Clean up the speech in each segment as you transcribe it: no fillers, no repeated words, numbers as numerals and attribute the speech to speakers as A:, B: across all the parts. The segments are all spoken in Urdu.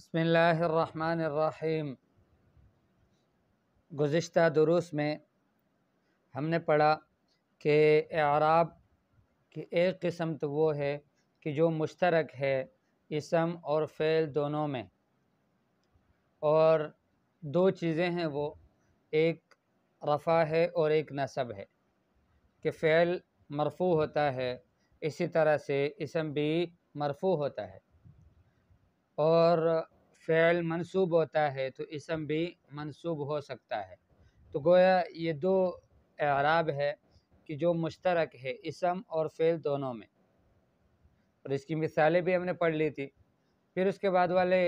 A: بسم اللہ الرحمن الرحیم۔ گزشتہ دروس میں ہم نے پڑھا کہ اعراب کی ایک قسم تو وہ ہے کہ جو مشترک ہے اسم اور فعل دونوں میں، اور دو چیزیں ہیں وہ، ایک رفع ہے اور ایک نصب ہے، کہ فعل مرفوع ہوتا ہے اسی طرح سے اسم بھی مرفوع ہوتا ہے، اور فعل منصوب ہوتا ہے تو اسم بھی منصوب ہو سکتا ہے۔ تو گویا یہ دو اعراب ہے کہ جو مشترک ہے اسم اور فعل دونوں میں، اور اس کی مثالیں بھی ہم نے پڑھ لی تھی۔ پھر اس کے بعد والے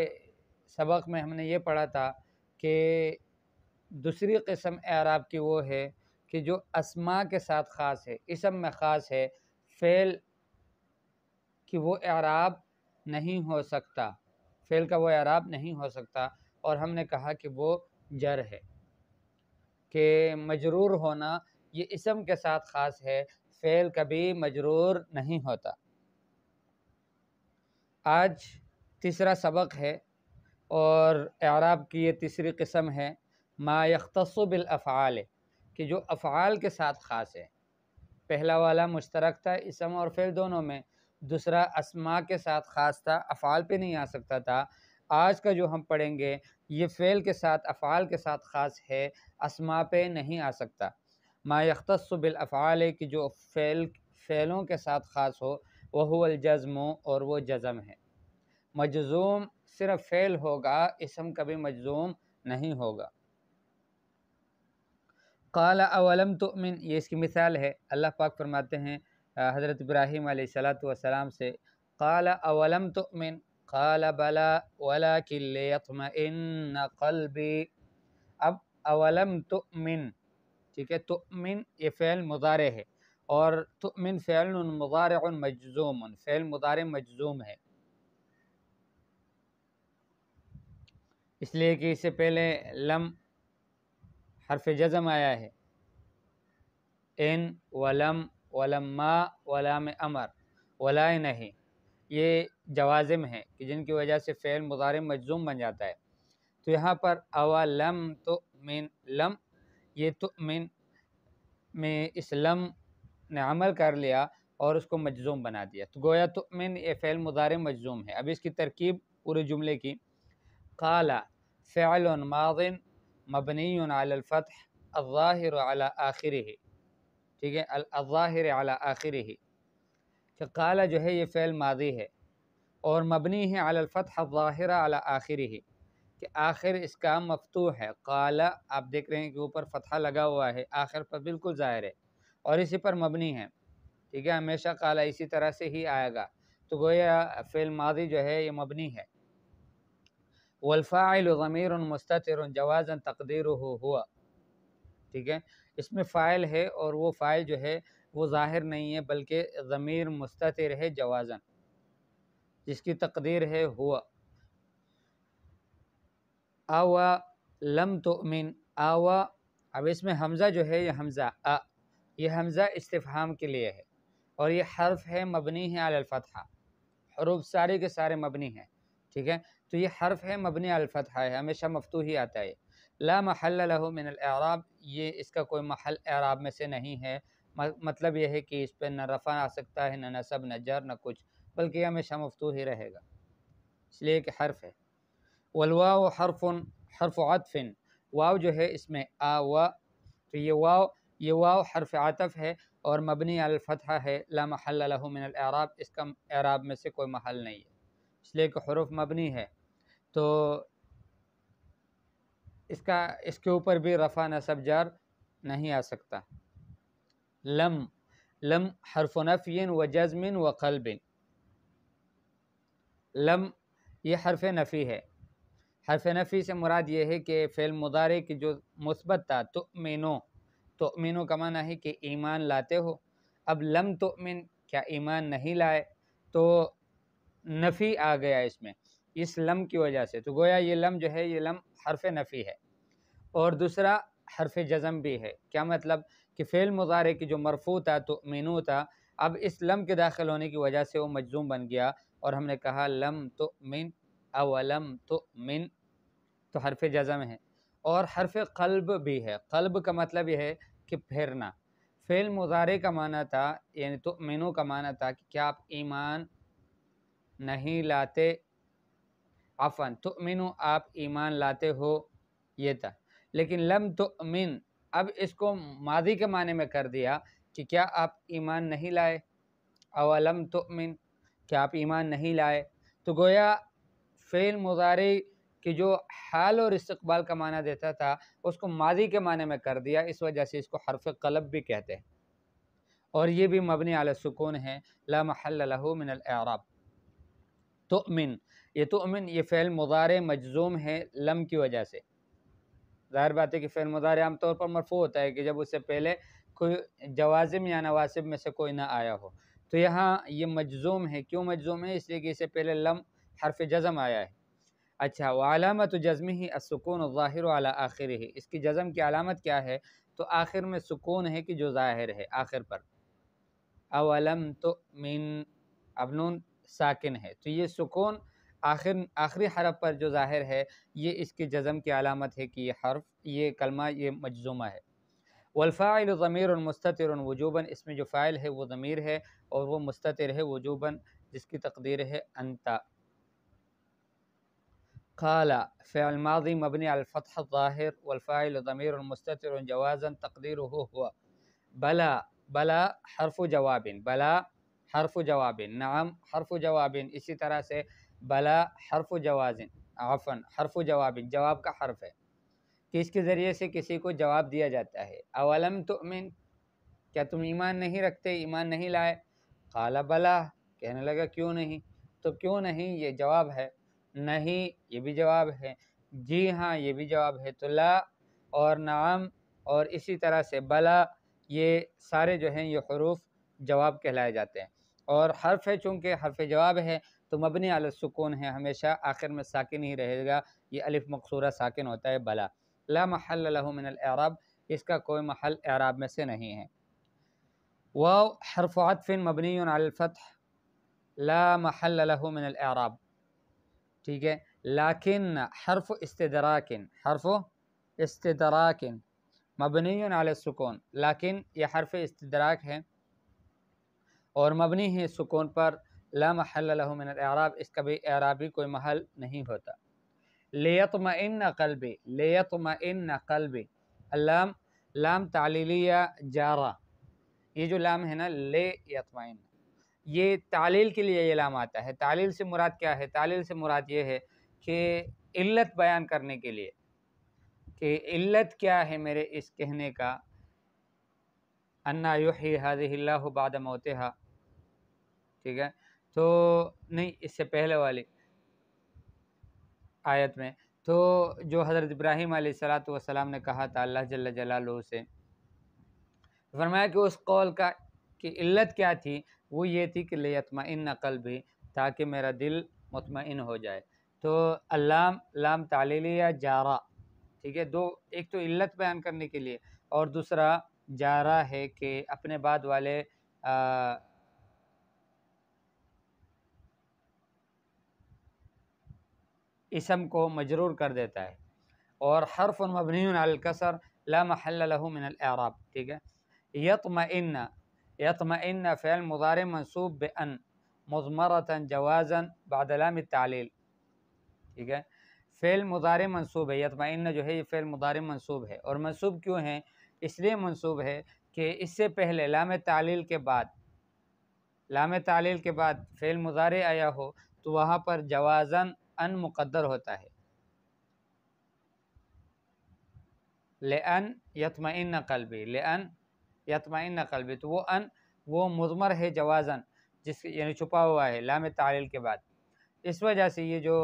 A: سبق میں ہم نے یہ پڑھا تھا کہ دوسری قسم اعراب کی وہ ہے کہ جو اسماء کے ساتھ خاص ہے، اسم میں خاص ہے، فعل کی وہ اعراب نہیں ہو سکتا، فعل کا وہ اعراب نہیں ہو سکتا، اور ہم نے کہا کہ وہ جر ہے، کہ مجرور ہونا یہ اسم کے ساتھ خاص ہے، فعل کبھی مجرور نہیں ہوتا۔ آج تیسرا سبق ہے اور اعراب کی یہ تیسری قسم ہے ما یختص بالافعال، کہ جو افعال کے ساتھ خاص ہے۔ پہلا والا مشترک تھا اسم اور فعل دونوں میں، دوسرا اسماء کے ساتھ خاص تھا، افعال پہ نہیں آ سکتا تھا۔ آج کا جو ہم پڑھیں گے یہ فعل کے ساتھ افعال کے ساتھ خاص ہے، اسماء پہ نہیں آ سکتا۔ ما یختص بالافعال کہ جو فعلوں کے ساتھ خاص ہو، وہو الجزم، اور وہ جزم ہے۔ مجزوم صرف فعل ہوگا، اسم کبھی مجزوم نہیں ہوگا۔ قال اولم تؤمن، یہ اس کی مثال ہے۔ اللہ پاک فرماتے ہیں حضرت ابراہیم علیہ السلام سے، قال اولم تؤمن قال بلا ولکن لیطمئن قلبی۔ اب اولم تؤمن، ٹھیک ہے، تؤمن یہ فعل مضارع ہے، اور تؤمن فعل مضارع مجزوم، فعل مضارع مجزوم ہے، اس لیے کہ اس سے پہلے لم حرف جزم آیا ہے، ان ولم ولما ولام امر ولا نہیں، یہ جوازم ہیں کہ جن کی وجہ سے فعل مضارع مجزوم بن جاتا ہے۔ تو یہاں پر اولم تؤمن، لم یہ تؤمن میں اس لم نے عمل کر لیا اور اس کو مجزوم بنا دیا، تو گویا تؤمن یہ فعل مضارع مجزوم ہے۔ اب اس کی ترکیب پورے جملے کی، قال فعل ماض مبنی علی الفتح الظاہر علی آخرہ، ٹھیک ہے، الظاہر علی آخرہ، کہ قال جو ہے یہ فعل ماضی ہے اور مبنی ہے علی الفتح الظاہر علی آخرہ، کہ آخر اس کا مفتوح ہے۔ قال آپ دیکھ رہے ہیں کہ اوپر فتحہ لگا ہوا ہے، آخر پر بالکل ظاہر ہے اور اسی پر مبنی ہے، ٹھیک ہے، ہمیشہ قال اسی طرح سے ہی آئے گا، تو گویا فعل ماضی جو ہے یہ مبنی ہے۔ والفاعل ضمیر مستتر جوازا تقدیرہ ہوا، ٹھیک ہے، اس میں فاعل ہے اور وہ فاعل جو ہے وہ ظاہر نہیں ہے بلکہ ضمیر مستتر ہے جوازا، جس کی تقدیر ہے ہوا۔ آوا لم تؤمن، آوا، اب اس میں حمزہ جو ہے یہ حمزہ یہ حمزہ استفہام کے لیے ہے، اور یہ حرف ہے مبنی ہے علی الفتحہ، حروف سارے کے سارے مبنی ہیں، ٹھیک ہے، تو یہ حرف ہے مبنی علی الفتحہ ہے، ہمیشہ مفتوح ہی آتا ہے۔ لا محل لہ من الاعراب، یہ اس کا کوئی محل اعراب میں سے نہیں ہے، مطلب یہ ہے کہ اس پہ نہ رفع آ سکتا ہے، نہ نصب، نہ جر، نہ کچھ، بلکہ یہ ہمیشہ مفتوح ہی رہے گا، اس لیے کہ حرف ہے۔ والواو حرف عطف، واو جو ہے اس میں آوا، تو یہ واو حرف عطف ہے اور مبنی علی الفتحہ ہے، لا محل لہ من الاعراب، اس کا اعراب میں سے کوئی محل نہیں ہے، اس لیے کہ حروف مبنی ہے، تو اس کے اوپر بھی رفع نصب جر نہیں آ سکتا۔ لم حرف نفی و جزم و قلب، لم یہ حرف نفی ہے، حرف نفی سے مراد یہ ہے کہ فعل مضارع کی جو مثبت تھا، تؤمنو کا معنی ہے کہ ایمان لاتے ہو، اب لم تؤمن کیا ایمان نہیں لائے، تو نفی آ گیا اس میں، اس لم کی وجہ سے، تو گویا یہ لم جو ہے یہ لم حرف نفی ہے، اور دوسرا حرف جزم بھی ہے۔ کیا مطلب کہ فعل مضارع کی جو مرفوع تھا تؤمنو تھا، اب اس لم کے داخل ہونے کی وجہ سے وہ مجزوم بن گیا، اور ہم نے کہا لم تؤمن اولم تؤمن تو حرف جزم ہے، اور حرف قلب بھی ہے۔ قلب کا مطلب یہ ہے کہ پھرنا۔ فعل مضارع کا معنی تھا، یعنی تؤمنو کا معنی تھا کہ کیا آپ ایمان نہیں لاتے، عفواً تؤمنو آپ ایمان لاتے ہو، یہ تھا۔ لیکن لم تؤمن اب اس کو ماضی کے معنی میں کر دیا کہ کیا آپ ایمان نہیں لائے، اولم تؤمن کیا آپ ایمان نہیں لائے، تو گویا فعل مضارع کہ جو حال اور استقبال کا معنی دیتا تھا اس کو ماضی کے معنی میں کر دیا، اس وجہ سے اس کو حرف قلب بھی کہتے ہیں، اور یہ بھی مبنی علی السکون ہے، لا محل له من الاعراب۔ تؤمن یہ تؤمن یہ فعل مضارع مجزوم ہے لم کی وجہ سے۔ ظاہر بات ہے کہ فعل مضارع عام طور پر مرفوع ہوتا ہے کہ جب اس سے پہلے کوئی جوازم یا نواسب میں سے کوئی نہ آیا ہو، تو یہاں یہ مجزوم ہے۔ کیوں مجزوم ہے؟ اس لیے کہ اس سے پہلے لم حرف جزم آیا ہے۔ اچھا، وعلامت جزمہ السکون الظاہر علی آخرہ، اس کی جزم کی علامت کیا ہے؟ تو آخر میں سکون ہے کہ جو ظاہر ہے آخر پر۔ اولم تؤمن اب نون ساکن ہے، تو یہ سکون آخری حرف پر جو ظاہر ہے یہ اس کی جزم کی علامت ہے کہ یہ حرف یہ کلمہ یہ مجزومہ ہے۔ والفاعل ضمیر مستتر وجوباً، اس میں جو فاعل ہے وہ ضمیر ہے اور وہ مستتر ہے وجوباً، جس کی تقدیر ہے انت۔ قال فعل ماضی مبنی علی الفتح الظاہر والفاعل ضمیر مستتر جوازا تقدیرہ ہوا۔ بلا بلا حرف جواب، بلا حرف جواب، نعم حرف جواب، اسی طرح سے بلا حرف جواز، عفوا حرف جواب جواب کا حرف ہے کہ اس کے ذریعے سے کسی کو جواب دیا جاتا ہے۔ اولم تؤمن کیا تم ایمان نہیں رکھتے، ایمان نہیں لائے؟ قال بلا کہنے لگا کیوں نہیں، تو کیوں نہیں یہ جواب ہے، نہیں یہ بھی جواب ہے، جی ہاں یہ بھی جواب ہے، تو لا اور نعم اور اسی طرح سے بلا یہ سارے جو ہیں یہ حروف جواب کہلائے جاتے ہیں، اور حرف ہے چونکہ حرف جواب ہے تو مبنی علی السکون ہے، ہمیشہ آخر میں ساکن ہی رہے گا، یہ الف مقصورہ ساکن ہوتا ہے بلا۔ لا محل له من الاعراب اس کا کوئی محل اعراب میں سے نہیں ہے۔ واو حرف عطف مبنی علی الفتح لا محل له من الاعراب، ٹھیک ہے، لیکن حرف استدراک، حرف استدراک مبنی علی السکون، لیکن یہ حرف استدراک ہے اور مبنی ہے سکون پر، لا محل له من الاعراب اس کا بھی اعرابی کوئی محل نہیں ہوتا۔ لیطمئن قلبی، لیطمئن قلبی، اللام لام تعلیلیہ جارہ، یہ جو لام ہے نا لے یطمئن، یہ تعلیل کے لیے یہ لام آتا ہے۔ تعلیل سے مراد کیا ہے؟ تعلیل سے مراد یہ ہے کہ علت بیان کرنے کے لیے کہ علت کیا ہے میرے اس کہنے کا، انا یحیی ہذہ اللہ بعد موتہا، ٹھیک ہے، تو نہیں اس سے پہلے والی آیت میں تو جو حضرت ابراہیم علیہ السلام نے کہا تھا اللہ جل جلالہ سے، فرمایا کہ اس قول کا کہ علت کیا تھی، وہ یہ تھی کہ لیطمئن قلبی، تاکہ میرا دل مطمئن ہو جائے۔ تو اللام لام تعلیلیہ جارہ، ٹھیک ہے، دو، ایک تو علت بیان کرنے کے لیے اور دوسرا جارہ ہے کہ اپنے بعد والے اسم کو مجرور کر دیتا ہے، اور حرف مبنی علی الکسر لا محل له من الاعراب، ٹھیک ہے۔ یطمئن، یطمئن فعل مضارع منصوب بان مضمرۃ جوازا بعد لام التعلیل، ٹھیک ہے، فعل مضارع منصوب ہے، یطمئن جو ہے یہ فعل مضارع منصوب ہے، اور منصوب کیوں ہے؟ اس لیے منصوب ہے کہ اس سے پہلے لام تعلیل کے بعد، لام تعلیل کے بعد فعل مضارع آیا ہو تو وہاں پر جوازاً ان مقدر ہوتا ہے، لأن یطمئن قلبی، لأن یطمئن قلبی، تو وہ ان وہ مضمر ہے جوازاً، جس یعنی چھپا ہوا ہے لام تعلیل کے بعد، اس وجہ سے یہ جو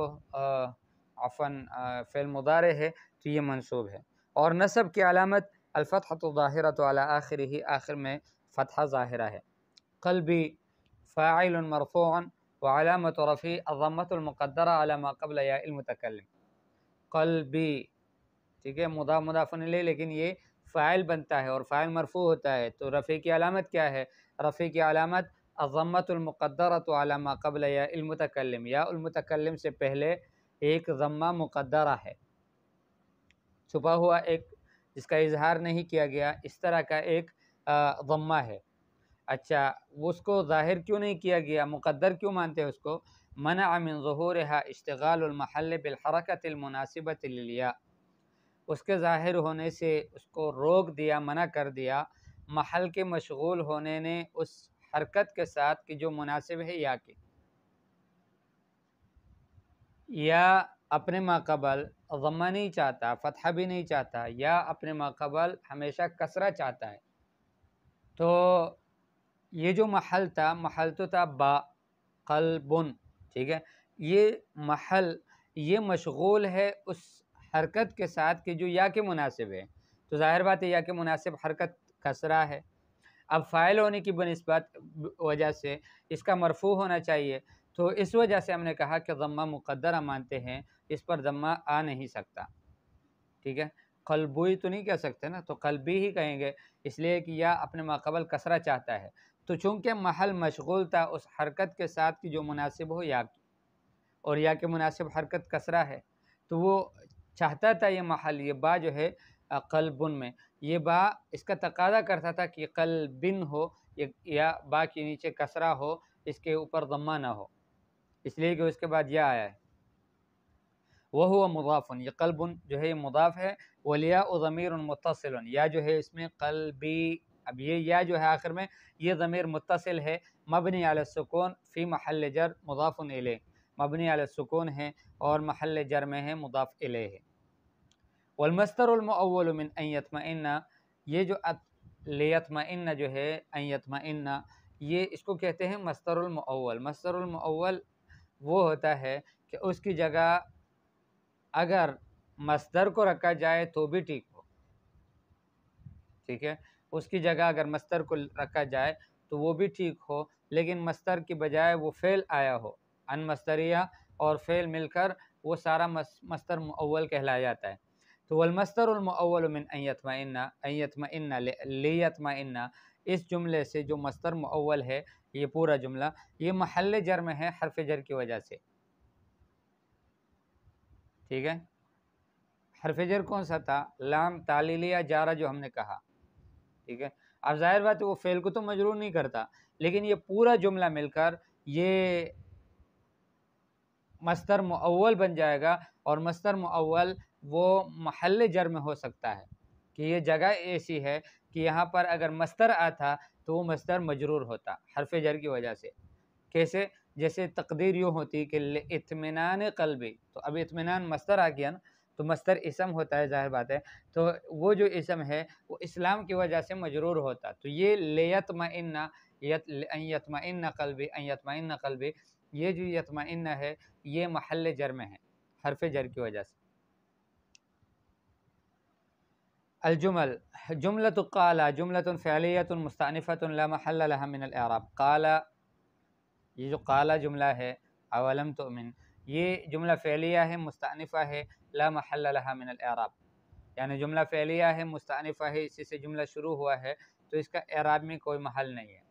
A: عفواً فعل مضارع ہے تو یہ منصوب ہے۔ اور نصب کی علامت الفتحۃ الظاہرۃ علی آخرہ، آخر میں فتحہ ظاہرہ ہے۔ قلبی فاعل مرفوع وعلامت رفعہ الضمۃ المقدرہ علی ما قبل یا المتکلم، قلبی، ٹھیک ہے، مضاف مضاف الیہ، لیکن یہ فاعل بنتا ہے اور فاعل مرفوع ہوتا ہے، تو رفع کی علامت کیا ہے؟ رفع کی علامت الضمۃ المقدرۃ علی ما قبل یا المتکلم، یا المتکلم سے پہلے ایک ضمہ مقدرہ ہے، چھپا ہوا ایک جس کا اظہار نہیں کیا گیا، اس طرح کا ایک ضمہ ہے۔ اچھا، اس کو ظاہر کیوں نہیں کیا گیا، مقدر کیوں مانتے ہیں اس کو؟ منع من ظہورها اشتغال المحل بالحرکت المناسبۃ للیا، اس کے ظاہر ہونے سے اس کو روک دیا، منع کر دیا محل کے مشغول ہونے نے اس حرکت کے ساتھ کہ جو مناسب ہے یا کی، یا اپنے ماقبل ضمہ نہیں چاہتا، فتحہ بھی نہیں چاہتا، یا اپنے ماقبل ہمیشہ کسرہ چاہتا ہے، تو یہ جو محل تھا، محل تو تھا با قلبن، ٹھیک ہے، یہ محل یہ مشغول ہے اس حرکت کے ساتھ کہ جو یا کے مناسب ہے، تو ظاہر بات ہے یا کے مناسب حرکت کسرہ ہے۔ اب فاعل ہونے کی بنسبت وجہ سے اس کا مرفوع ہونا چاہیے، تو اس وجہ سے ہم نے کہا کہ ضمہ مقدرہ مانتے ہیں، اس پر ضمہ آ نہیں سکتا، ٹھیک ہے، قلبوی تو نہیں کہہ سکتے نا، تو قلبی ہی کہیں گے، اس لیے کہ یا اپنے ماقبل کسرہ چاہتا ہے، تو چونکہ محل مشغول تھا اس حرکت کے ساتھ کی جو مناسب ہو یا کی، اور یا کے مناسب حرکت کسرہ ہے، تو وہ چاہتا تھا یہ محل، یہ با جو ہے قلبن میں، یہ با اس کا تقاضا کرتا تھا کہ قلبن ہو، یا با کے نیچے کسرہ ہو، اس کے اوپر ضمہ نہ ہو، اس لیے کہ اس کے بعد یا آیا ہے۔ وہو مضاف، یہ قلب جو ہے یہ مضاف ہے، والیاء ضمیر متصل، یا جو ہے اس میں قلبی، اب یہ یا جو ہے آخر میں یہ ضمیر متصل ہے، مبنی علی السکون فی محل جر مضاف الیہ، مبنی علی السکون ہے اور محل جر میں ہے مضاف الیہ۔ والمصدر المؤول من ان یطمئن، یہ جو لیطمئن جو ہے ان یطمئن، یہ اس کو کہتے ہیں مصدر المؤول۔ مصدر المؤول وہ ہوتا ہے کہ اس کی جگہ اگر مصدر کو رکھا جائے تو بھی ٹھیک ہو، ٹھیک ہے، اس کی جگہ اگر مصدر کو رکھا جائے تو وہ بھی ٹھیک ہو، لیکن مصدر کی بجائے وہ فعل آیا ہو، ان مصدریہ اور فعل مل کر وہ سارا مصدر مؤول کہلایا جاتا ہے۔ تو والمصدر المؤول من ان یطمئن، ان یطمئن لیطمئن، اس جملے سے جو مصدر مؤول ہے یہ پورا جملہ یہ محل جر میں ہے حرف جر کی وجہ سے، ٹھیک ہے، حرف جر کون سا تھا؟ لام تعلیلیہ جارہ جو ہم نے کہا، ٹھیک ہے، اب ظاہر بات ہے وہ فعل کو تو مجرور نہیں کرتا، لیکن یہ پورا جملہ مل کر یہ مصدر مؤول بن جائے گا، اور مصدر مؤول وہ محل جر میں ہو سکتا ہے کہ یہ جگہ ایسی ہے کہ یہاں پر اگر مصدر آتا تو وہ مصدر مجرور ہوتا حرف جر کی وجہ سے۔ کیسے؟ جیسے تقدیر یوں ہوتی کہ اطمینان قلبی، تو اب اطمینان مصدر آ گیا نا، تو مصدر اسم ہوتا ہے، ظاہر بات ہے، تو وہ جو اسم ہے وہ اسلام کی وجہ سے مجرور ہوتا، تو یہ لیطمئن، ان یطمئن قلبی، ان یطمئن قلبی، یہ جو یطمئن ہے یہ محل جر میں ہے حرف جر کی وجہ سے۔ الجمل، جملۃ قال جملۃ فعلیۃ مستأنفۃ لا محل لها من الاعراب۔ قال، یہ جو قال جملہ ہے، اولم تؤمن، یہ جملہ فعلیہ ہے، مستأنفہ ہے، لا محل لها من الاعراب، یعنی جملہ فعلیہ ہے، مستأنفہ ہے، اسی سے جملہ شروع ہوا ہے، تو اس کا اعراب میں کوئی محل نہیں ہے،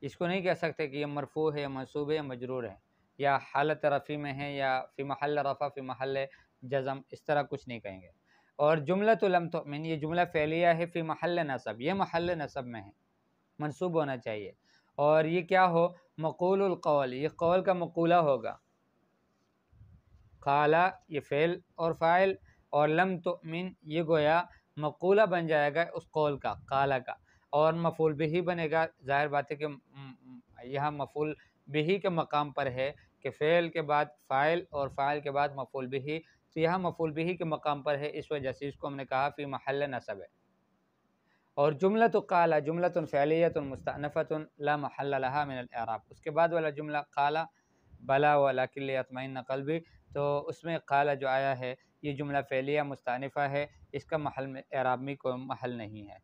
A: اس کو نہیں کہہ سکتے کہ یہ مرفوع ہے یا منصوب ہے یا مجرور ہے، یا حالت رفع میں ہے، یا فی محل رفع فی محل جزم، اس طرح کچھ نہیں کہیں گے۔ اور جملۃ لم تؤمن، یہ جملہ فعلیہ ہے، فی محل نصب، یہ محل نصب میں ہے، منصوب ہونا چاہیے، اور یہ کیا ہو؟ مقول القول، یہ قول کا مقولہ ہوگا، قال یہ فعل اور فاعل، اور لم تؤمن یہ گویا مقولہ بن جائے گا اس قول کا، قال کا، اور مفعول بہ بنے گا، ظاہر بات ہے کہ یہاں مفعول بہ کے مقام پر ہے کہ فعل کے بعد فاعل اور فاعل کے بعد مفعول بہ، تو یہاں مفعول بہ کے مقام پر ہے، اس وجہ سے اس کو ہم نے کہا فی محل نصب ہے۔ اور جملۃ قال جملۃ فعلیۃ مستأنفۃ لا محل لها من الاعراب، اس کے بعد والا جملہ قال بلا ولکن لیطمئن قلبی، تو اس میں قال جو آیا ہے یہ جملہ فعلیہ مستأنفہ ہے، اس کا محل میں اعراب میں کوئی محل نہیں ہے۔